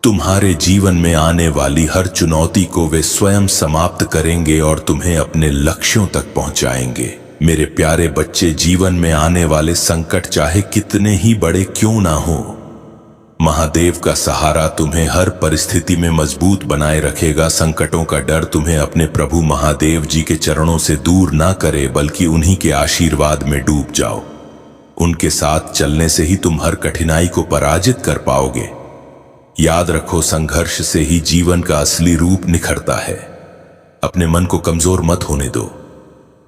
तुम्हारे जीवन में आने वाली हर चुनौती को वे स्वयं समाप्त करेंगे और तुम्हें अपने लक्ष्यों तक पहुंचाएंगे। मेरे प्यारे बच्चे, जीवन में आने वाले संकट चाहे कितने ही बड़े क्यों ना हो, महादेव का सहारा तुम्हें हर परिस्थिति में मजबूत बनाए रखेगा। संकटों का डर तुम्हें अपने प्रभु महादेव जी के चरणों से दूर ना करे, बल्कि उन्हीं के आशीर्वाद में डूब जाओ। उनके साथ चलने से ही तुम हर कठिनाई को पराजित कर पाओगे। याद रखो, संघर्ष से ही जीवन का असली रूप निखरता है। अपने मन को कमजोर मत होने दो।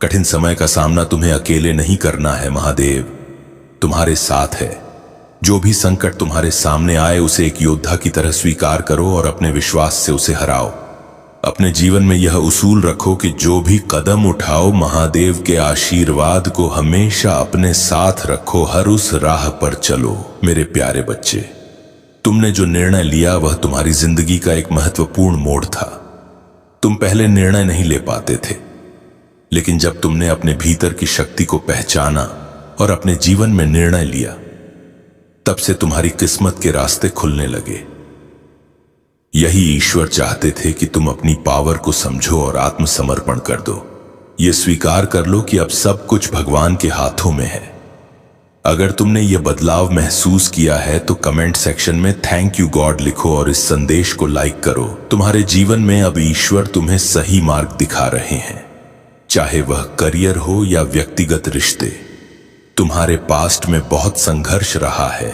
कठिन समय का सामना तुम्हें अकेले नहीं करना है, महादेव तुम्हारे साथ है। जो भी संकट तुम्हारे सामने आए उसे एक योद्धा की तरह स्वीकार करो और अपने विश्वास से उसे हराओ। अपने जीवन में यह उसूल रखो कि जो भी कदम उठाओ, महादेव के आशीर्वाद को हमेशा अपने साथ रखो। हर उस राह पर चलो। मेरे प्यारे बच्चे, तुमने जो निर्णय लिया वह तुम्हारी जिंदगी का एक महत्वपूर्ण मोड़ था। तुम पहले निर्णय नहीं ले पाते थे, लेकिन जब तुमने अपने भीतर की शक्ति को पहचाना और अपने जीवन में निर्णय लिया, तब से तुम्हारी किस्मत के रास्ते खुलने लगे। यही ईश्वर चाहते थे कि तुम अपनी पावर को समझो और आत्मसमर्पण कर दो। ये स्वीकार कर लो कि अब सब कुछ भगवान के हाथों में है। अगर तुमने ये बदलाव महसूस किया है तो कमेंट सेक्शन में थैंक यू गॉड लिखो और इस संदेश को लाइक करो। तुम्हारे जीवन में अब ईश्वर तुम्हें सही मार्ग दिखा रहे हैं, चाहे वह करियर हो या व्यक्तिगत रिश्ते। तुम्हारे पास्ट में बहुत संघर्ष रहा है,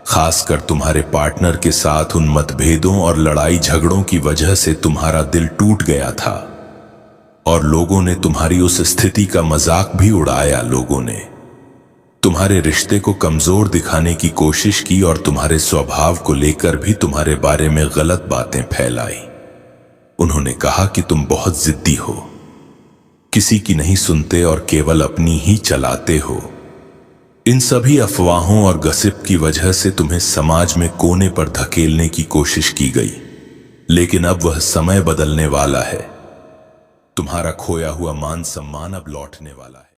खासकर तुम्हारे पार्टनर के साथ। उन मतभेदों और लड़ाई झगड़ों की वजह से तुम्हारा दिल टूट गया था और लोगों ने तुम्हारी उस स्थिति का मजाक भी उड़ाया। लोगों ने तुम्हारे रिश्ते को कमजोर दिखाने की कोशिश की और तुम्हारे स्वभाव को लेकर भी तुम्हारे बारे में गलत बातें फैलाई। उन्होंने कहा कि तुम बहुत जिद्दी हो, किसी की नहीं सुनते और केवल अपनी ही चलाते हो। इन सभी अफवाहों और गसिप की वजह से तुम्हें समाज में कोने पर धकेलने की कोशिश की गई, लेकिन अब वह समय बदलने वाला है। तुम्हारा खोया हुआ मान सम्मान अब लौटने वाला है।